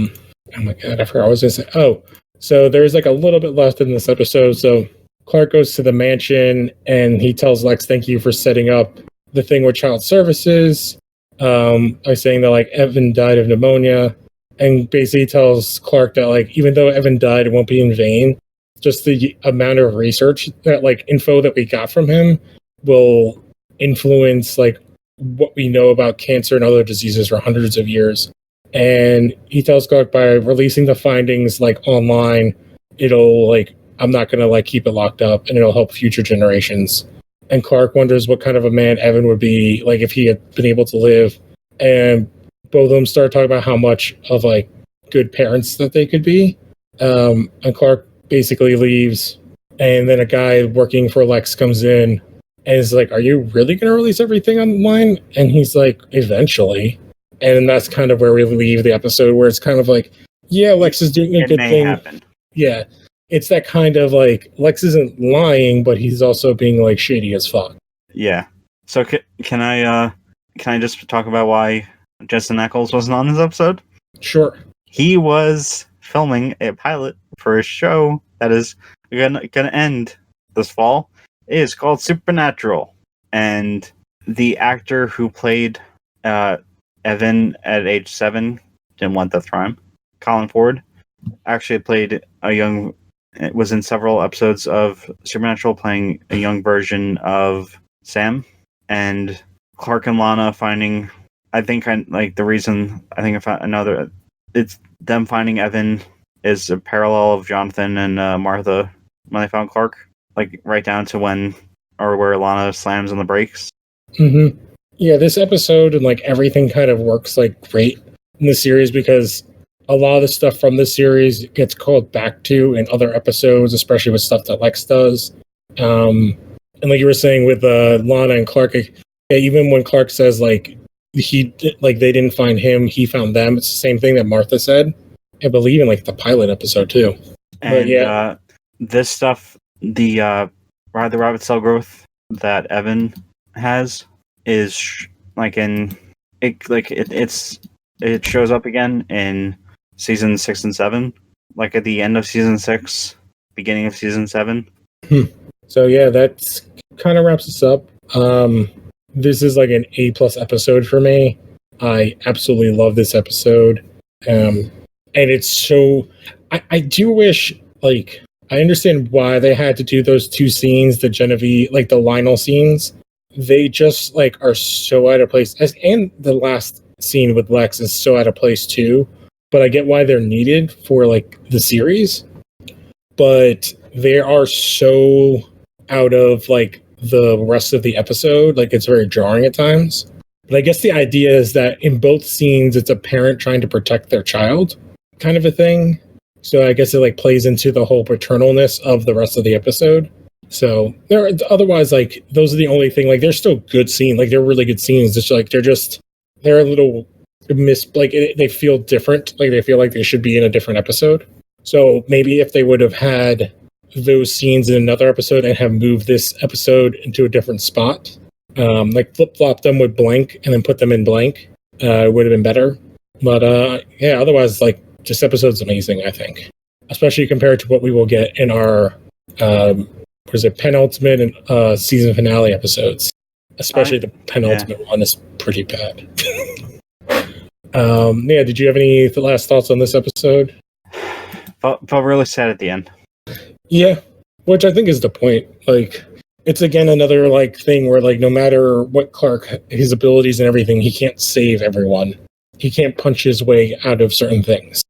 my God, I forgot what I was going to say. Oh, so there's like a little bit left in this episode. So Clark goes to the mansion and he tells Lex, thank you for setting up the thing with child services. By saying that like Evan died of pneumonia, and basically tells Clark that like even though Evan died, it won't be in vain. Just the amount of research that like info that we got from him will influence like what we know about cancer and other diseases for hundreds of years. And he tells Clark by releasing the findings like online, it'll like, I'm not gonna like keep it locked up, and it'll help future generations. And Clark wonders what kind of a man Evan would be like if he had been able to live. And both of them start talking about how much of like good parents that they could be. And Clark basically leaves, and then a guy working for Lex comes in and is like, are you really going to release everything online? And he's like, eventually. And that's kind of where we leave the episode, where it's kind of like, yeah, Lex is doing a good thing. Happen. Yeah. It's that kind of like, Lex isn't lying, but he's also being like shady as fuck. Yeah. So can I just talk about why Jensen Ackles wasn't on this episode? Sure. He was filming a pilot for a show that is gonna end this fall. It is called Supernatural, and the actor who played Evan at age 7 didn't want death crime. Colin Ford actually played was in several episodes of Supernatural, playing a young version of Sam. And Clark and Lana finding, it's them finding Evan is a parallel of Jonathan and Martha when they found Clark, like right down to where Lana slams on the brakes. Mm-hmm. Yeah, this episode and like everything kind of works like great in the series, because a lot of the stuff from this series gets called back to in other episodes, especially with stuff that Lex does. And like you were saying with Lana and Clark, even when Clark says like they didn't find him, he found them, it's the same thing that Martha said, I believe, in like the pilot episode too. And yeah, this stuff, the rabbit cell growth that Evan has is like it shows up again in season 6 and 7, like at the end of season 6, beginning of season 7. So yeah, that's kind of wraps us up. This is like an A+ episode for me. I absolutely love this episode. And it's so, I do wish like, I understand why they had to do those two scenes, the Genevieve, like the Lionel scenes. They just like are so out of place. And the last scene with Lex is so out of place too. But I get why they're needed for like the series. But they are so out of like the rest of the episode. Like it's very jarring at times. But I guess the idea is that in both scenes, it's a parent trying to protect their child, kind of a thing. So I guess it like plays into the whole paternalness of the rest of the episode. So otherwise, like those are the only thing. Like they're still good scenes. Like they're really good scenes. It's like they're a little they feel different. Like they feel like they should be in a different episode. So maybe if they would have had those scenes in another episode and have moved this episode into a different spot, like flip flop them with blank and then put them in blank, it would have been better. But yeah, otherwise, like this episode's amazing. I think, especially compared to what we will get in our penultimate and season finale episodes. Especially the penultimate one is pretty bad. Yeah, did you have any last thoughts on this episode? Felt really sad at the end. Yeah, which I think is the point. Like, it's again another like thing where like no matter what Clark, his abilities and everything, he can't save everyone. He can't punch his way out of certain things.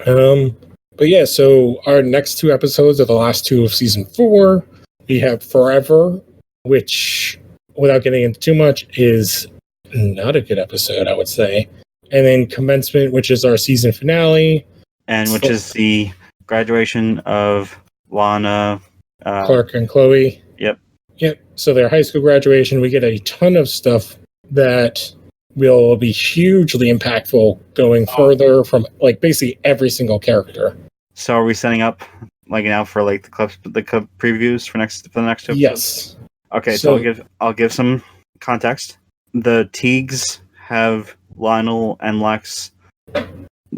But yeah, so our next two episodes are the last two of season 4. We have Forever, which, without getting into too much, is not a good episode, I would say. And then Commencement, which is our season finale. And which is the graduation of Lana, Clark and Chloe. Yep. So their high school graduation, we get a ton of stuff that will be hugely impactful going further from like basically every single character. So are we setting up like now for like the club previews for the next 2 episodes? Yes. Okay, so I'll give some context. The Teagues have Lionel and Lex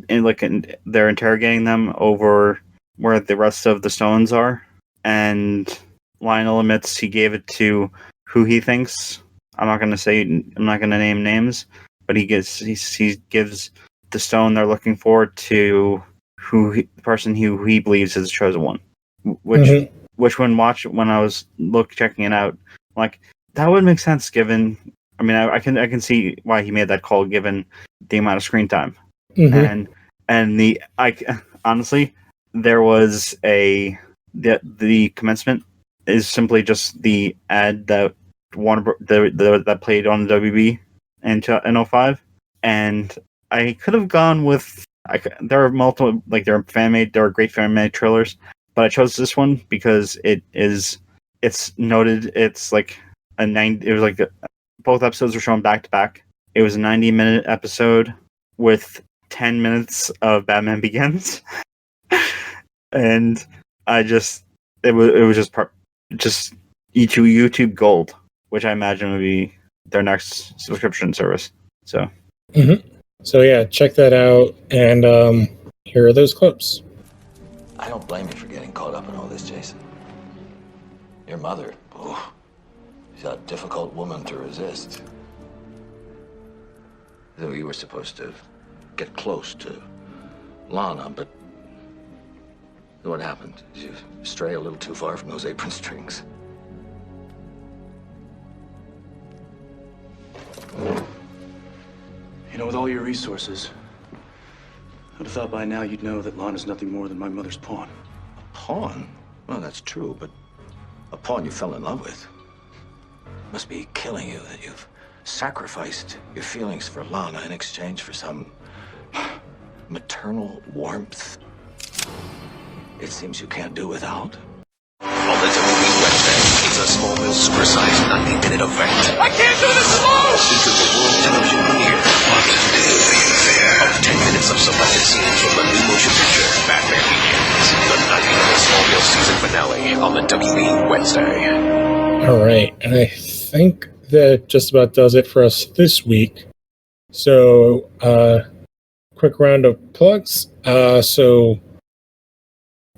and they're interrogating them over where the rest of the stones are, and Lionel admits he gave it to who he thinks. I'm not going to name names, but he gives the stone they're looking for to the person who he believes is the chosen one. Which when I was checking it out, like that would make sense given. I mean, I can see why he made that call given the amount of screen time. And honestly, there was the commencement is simply just the ad that that played on the WB in 05, and I could have gone with there are multiple there are great fan made trailers, but I chose this one because it's noted it's like both episodes were shown back to back. It was a 90-minute episode with 10 minutes of Batman Begins, and it was just YouTube Gold, which I imagine would be their next subscription service. So, So yeah, check that out, and here are those clips. I don't blame you for getting caught up in all this, Jason. Your mother, she's a difficult woman to resist. Though you were supposed to get close to Lana, but what happened? Did you stray a little too far from those apron strings? You know, with all your resources, I'd have thought by now you'd know that Lana's nothing more than my mother's pawn. A pawn? Well, that's true, but a pawn you fell in love with. Must be killing you that you've sacrificed your feelings for Lana in exchange for some maternal warmth it seems you can't do without. On the WB Wednesday, it's a Smallville super-sized 90-minute event. I can't do this alone! Features a world television premiere, August 2, of 10 minutes of selected scenes from the new motion picture, Batman Begins, the 90-minute Smallville season finale on the WB Wednesday. All right, and I think that just about does it for us this week. So, quick round of plugs. So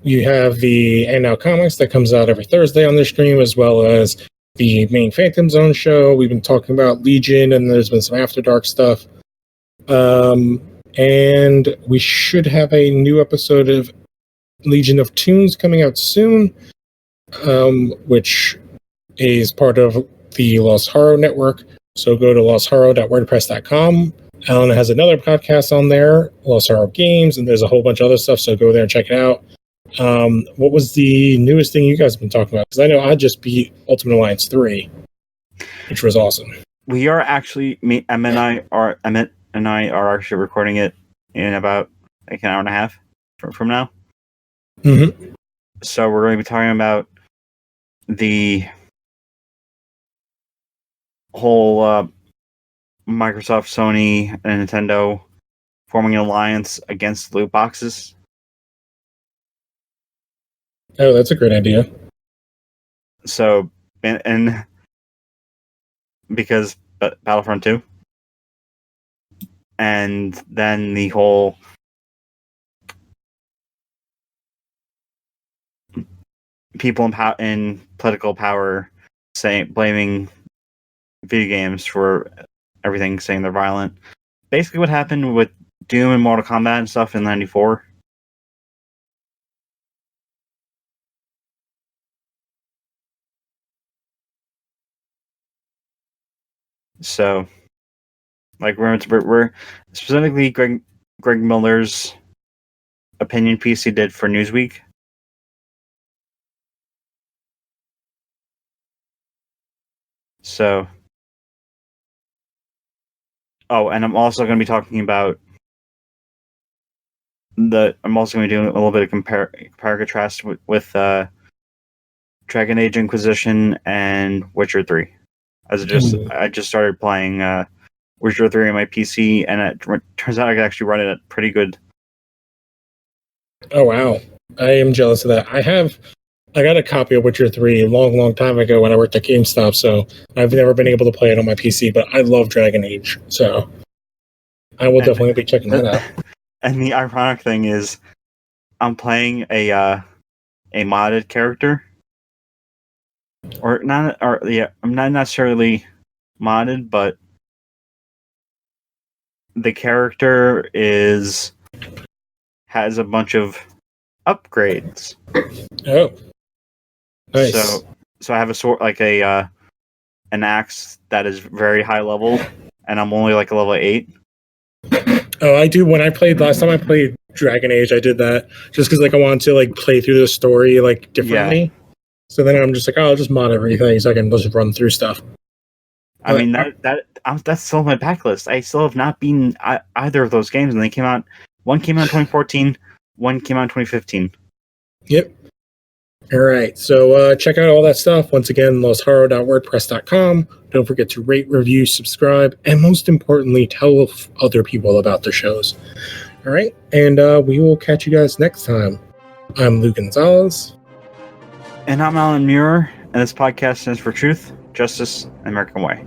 you have the And Now Comics that comes out every Thursday on the stream, as well as the main Phantom Zone show. We've been talking about Legion, and there's been some After Dark stuff. And we should have a new episode of Legion of Tunes coming out soon, which is part of the Lost Horror Network. So go to losthorror.wordpress.com. Alan has another podcast on there, Lost Horror Games, and there's a whole bunch of other stuff, so go there and check it out. What was the newest thing you guys have been talking about? Because I know I just beat Ultimate Alliance 3, which was awesome. We are actually, Emmett and I are actually recording it in about like an hour and a half from now. Mm-hmm. So we're going to be talking about the whole Microsoft, Sony, and Nintendo forming an alliance against loot boxes. Oh, that's a great idea. So, and because Battlefront 2, and then the whole people in political power blaming video games for everything, saying they're violent. Basically what happened with Doom and Mortal Kombat and stuff in 94. So, like, we're specifically Greg Miller's opinion piece he did for Newsweek. So, and I'm also going to be talking about I'm also going to be doing a little bit of compare contrast with Dragon Age Inquisition and Witcher 3. I just started playing Witcher 3 on my PC, and it turns out I can actually run it at pretty good. Oh wow, I am jealous of that. I got a copy of Witcher 3 a long time ago when I worked at GameStop, so I've never been able to play it on my PC, but I love Dragon Age, so I will definitely be checking that out. And the ironic thing is, I'm playing a modded character. I'm not necessarily modded, but the character has a bunch of upgrades. Oh, nice. So I have a sword, like an axe that is very high level, and I'm only like a level 8. Oh, I do. Last time I played Dragon Age, I did that just because I wanted to play through the story differently. Yeah. So then I'm just I'll just mod everything so I can just run through stuff. I mean that's still on my backlist. I still have not beaten either of those games, and they came out. One came out in 2014. One came out in 2015. Yep. All right. So check out all that stuff. Once again, losthorror.wordpress.com. Don't forget to rate, review, subscribe, and most importantly, tell other people about the shows. All right. And we will catch you guys next time. I'm Lou Gonzalez. And I'm Alan Muir, and this podcast stands for Truth, Justice, and American Way.